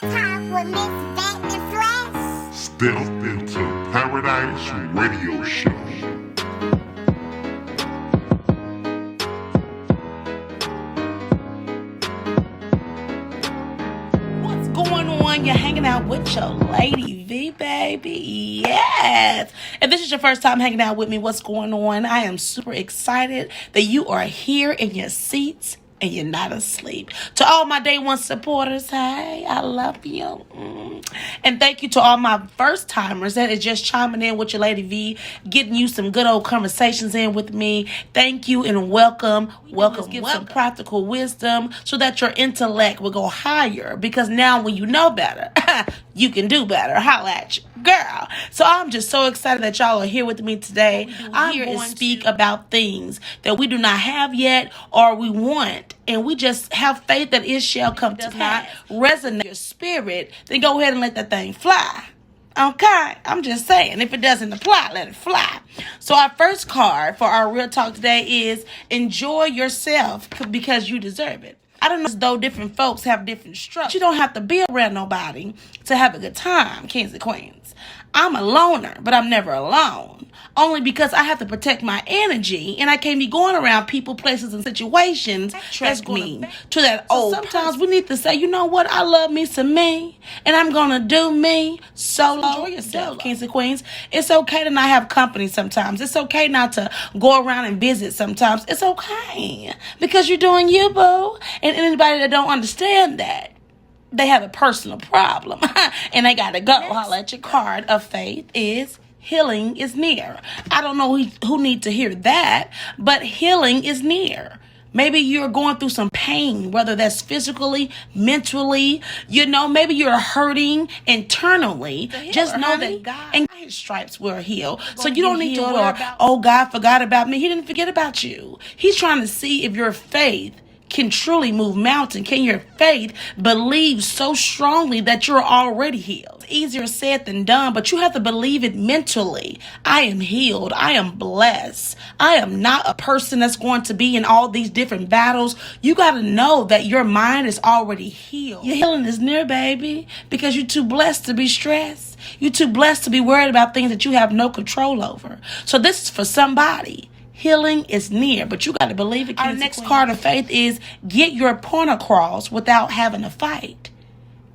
Time for Ms.VetteInDaFlesh. Step into Paradise Radio Show. What's going on? You're hanging out with your Lady V, baby. Yes. If this is your first time hanging out with me, what's going on? I am super excited that you are here in your seats and you're not asleep. To all my day one supporters, hey, I love you. And thank you to all my first timers that is just chiming in with your Lady V, getting you some good old conversations in with me. Thank you and welcome. Give some practical wisdom so that your intellect will go higher, because now when you know better, you can do better. Holla at you, girl. So I'm just so excited that y'all are here with me today. I'm here to speak about things that we do not have yet or we want, and we just have faith that it shall come to pass. Resonate your spirit, then go ahead and let that thing fly. Okay, I'm just saying, if it doesn't apply, let it fly. So our first card for our real talk today is enjoy yourself because you deserve it. I don't know, as though different folks have different struggles. You don't have to be around nobody to have a good time, kings and queens. I'm a loner, but I'm never alone. Only because I have to protect my energy, and I can't be going around people, places, and situations that's me to that old sometimes we need to say, you know what, I love me some me, and I'm going to do me solo. Enjoy yourself, kings and queens. It's okay to not have company sometimes. It's okay not to go around and visit sometimes. It's okay, because you're doing you, boo. And anybody that don't understand that, they have a personal problem and they gotta go. Holla at your card of faith is healing is near. I don't know who need to hear that, but healing is near. Maybe you're going through some pain, whether that's physically, mentally, maybe you're hurting internally. Just know that God and His stripes will heal. So you don't need to worry, oh, God forgot about me. He didn't forget about you. He's trying to see if your faith can truly move mountains. Can your faith believe so strongly that you're already healed? It's easier said than done, but you have to believe it mentally. I am healed. I am blessed. I am not a person that's going to be in all these different battles. You got to know that your mind is already healed. Your healing is near, baby, because you're too blessed to be stressed. You're too blessed to be worried about things that you have no control over. So this is for somebody. Healing is near, but you got to believe it. Our next card of faith is get your point across without having to fight.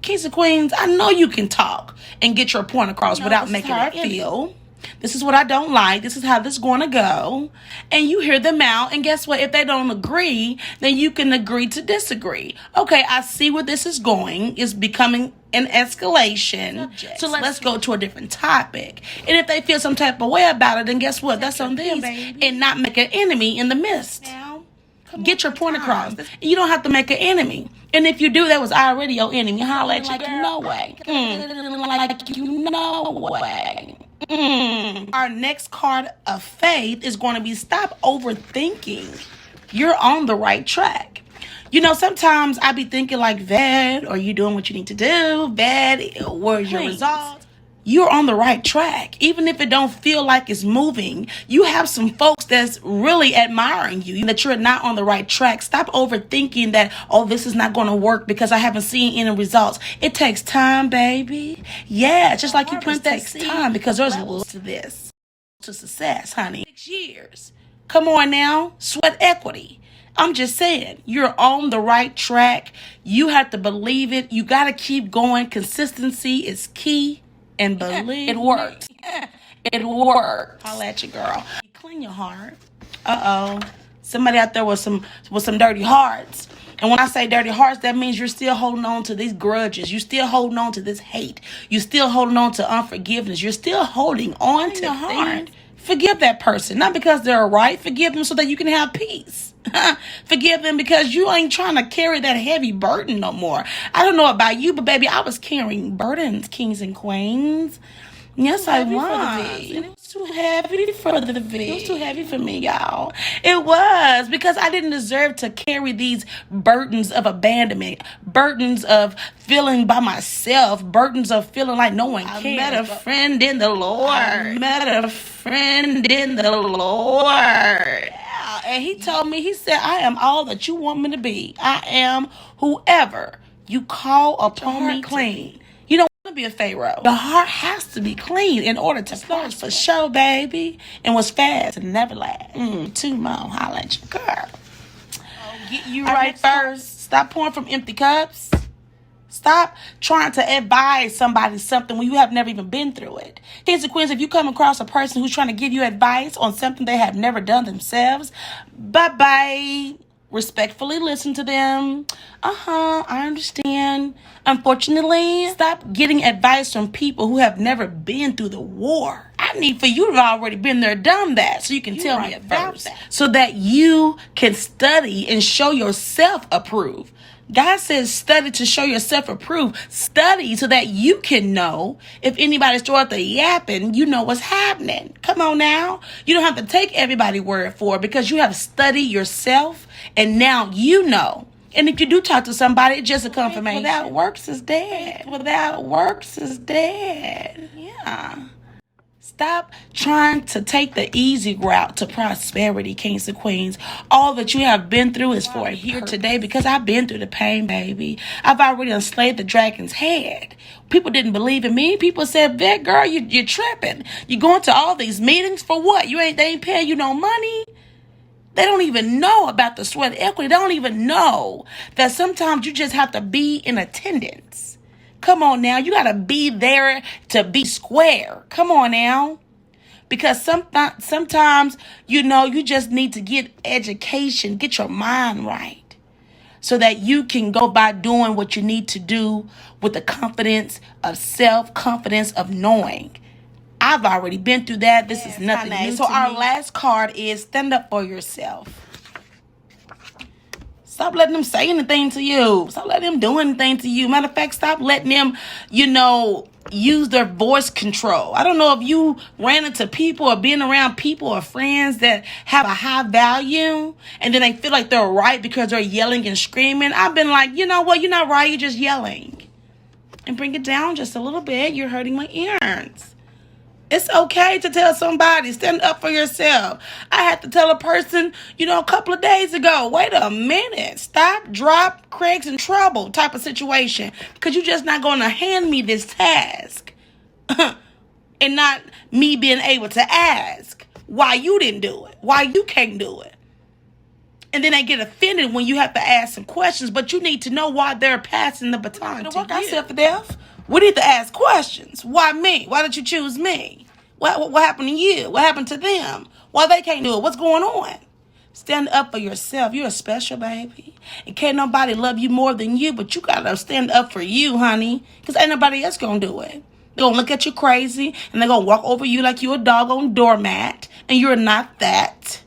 Kings and queens, I know you can talk and get your point across without making it feel. This is what I don't like. This is how this is going to go. And you hear them out. And guess what? If they don't agree, then you can agree to disagree. Okay, I see where this is going. It's becoming an escalation. So let's go to a different topic. And if they feel some type of way about it, then guess what? That's on them, baby. And not make an enemy in the midst. Get your point across. You don't have to make an enemy. And if you do, that was already your enemy. Holla at you, girl. No way. No way. Our next card of faith is going to be stop overthinking. You're on the right track. Sometimes I be thinking like, Vet, are you doing what you need to do? Vet, where's your results? You're on the right track. Even if it don't feel like it's moving, you have some folks that's really admiring you, that you're not on the right track. Stop overthinking that, oh, this is not going to work because I haven't seen any results. It takes time, baby. Yeah, just like you plant that seed. Time, because there's levels to this. To success, honey. 6 years. Come on now. Sweat equity. I'm just saying, you're on the right track. You have to believe it. You got to keep going. Consistency is key. And believe it works. It works. Holla at you, girl. Clean your heart. Somebody out there with some dirty hearts. And when I say dirty hearts, that means you're still holding on to these grudges. You're still holding on to this hate. You're still holding on to unforgiveness. You're still holding on to your heart. Forgive that person. Not because they're right. Forgive them so that you can have peace. Forgive them because you ain't trying to carry that heavy burden no more. I don't know about you, but baby, I was carrying burdens, kings and queens. Yes, I was. It was too heavy for the V. It was too heavy for me, y'all. It was, because I didn't deserve to carry these burdens of abandonment, burdens of feeling by myself, burdens of feeling like no one cares. I met a friend in the Lord. And he told me, he said, I am all that you want me to be. I am whoever You call upon me clean. You don't want to be a Pharaoh. The heart has to be clean in order to flourish for show, baby. And what's fast and never last. Two more. Holla at your girl. Get you right first. Stop pouring from empty cups. Stop trying to advise somebody something when you have never even been through it. Kings and queens, if you come across a person who's trying to give you advice on something they have never done themselves, bye-bye. Respectfully listen to them. I understand. Unfortunately, stop getting advice from people who have never been through the war. I need for you to have already been there, done that, so you can tell me about that. So that you can study and show yourself approved. God says study to show yourself approved. Study so that you can know if anybody's throwing the yapping, you know what's happening. Come on now. You don't have to take everybody's word for it because you have studied yourself and now you know. And if you do talk to somebody, it's just a confirmation. Without works is dead. Without works is dead. Yeah. Stop trying to take the easy route to prosperity, kings and queens. All that you have been through is for here today because I've been through the pain, baby. I've already enslaved the dragon's head. People didn't believe in me. People said, "Vet girl, you're tripping. You're going to all these meetings for what? They ain't paying you no money." They don't even know about the sweat equity. They don't even know that sometimes you just have to be in attendance. Come on now. You got to be there to be square. Come on now. Because sometimes, you just need to get education, get your mind right so that you can go by doing what you need to do with the confidence of self, confidence of knowing. I've already been through that. This is nothing new. So our last card is stand up for yourself. Stop letting them say anything to you. Stop letting them do anything to you. Matter of fact, stop letting them, use their voice control. I don't know if you ran into people or been around people or friends that have a high value and then they feel like they're right because they're yelling and screaming. I've been like, you know what? You're not right. You're just yelling. And bring it down just a little bit. You're hurting my ears. It's okay to tell somebody, stand up for yourself. I had to tell a person, a couple of days ago, wait a minute, stop, drop, Craig's in trouble type of situation. Because you're just not going to hand me this task and not me being able to ask why you didn't do it, why you can't do it. And then they get offended when you have to ask some questions, but you need to know why they're passing the baton to work ourselves to death. We need to ask questions. Why me? Why did you choose me? What happened to you? What happened to them? Why they can't do it? What's going on? Stand up for yourself. You're a special baby. And can't nobody love you more than you, but you got to stand up for you, honey, because ain't nobody else going to do it. They're going to look at you crazy, and they're going to walk over you like you're a doggone doormat, and you're not that.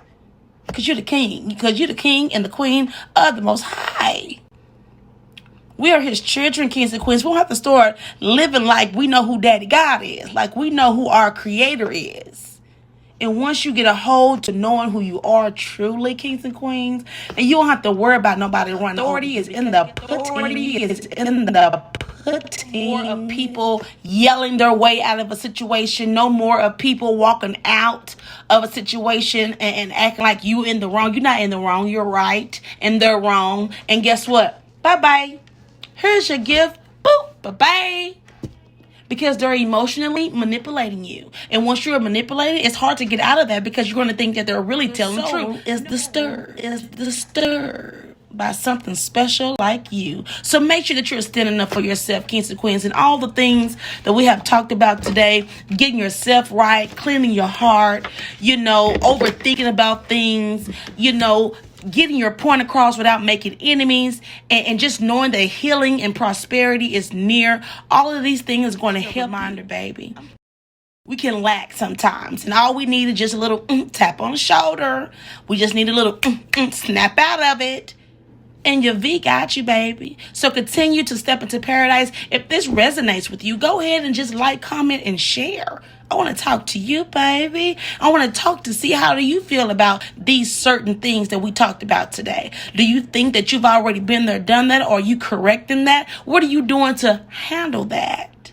Because you're the king. Because you're the king and the queen of the Most High. We are his children, kings and queens. We don't have to start living like we know who Daddy God is, like we know who our creator is. And once you get a hold to knowing who you are truly, kings and queens, and you don't have to worry about nobody running. Authority is in the putting. More of people yelling their way out of a situation. No more of people walking out of a situation and acting like you in the wrong. You're not in the wrong. You're right. And they're wrong. And guess what? Bye-bye. Here's your gift. Boop. Bye-bye. Because they're emotionally manipulating you. And once you're manipulated, it's hard to get out of that because you're going to think that they're really telling the truth. Is disturbed by something special like you. So make sure that you're standing up for yourself, kings and queens, and all the things that we have talked about today. Getting yourself right, cleaning your heart, overthinking about things, getting your point across without making enemies, and just knowing that healing and prosperity is near. All of these things is going to help. Reminder, baby. We can lack sometimes, and all we need is just a little tap on the shoulder. We just need a little snap out of it. And your V got you, baby. So continue to step into paradise. If this resonates with you, go ahead and just like, comment, and share. I want to talk to you, baby. I want to talk to see how do you feel about these certain things that we talked about today. Do you think that you've already been there, done that? Or are you correcting that? What are you doing to handle that?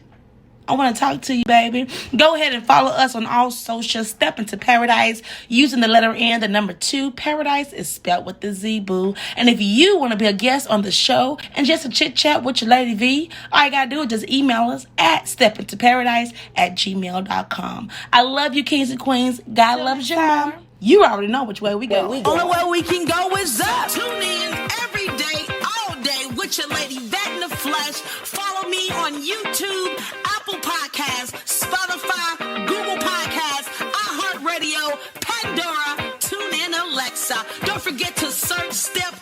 I want to talk to you, baby. Go ahead and follow us on all social. Step into Paradise using the letter N, the number 2. Paradise is spelled with the Z, boo. And if you want to be a guest on the show and just a chit chat with your lady V, all you got to do is just email us at stepintoparadise@gmail.com. I love you, kings and queens. God loves you more. You already know which way we go. Only way we can go is up. Tune in every day, all day with your lady vet in the flesh. Follow me on YouTube, Apple Podcasts, Spotify, Google Podcasts, iHeartRadio, Pandora, TuneIn, Alexa. Don't forget to search Step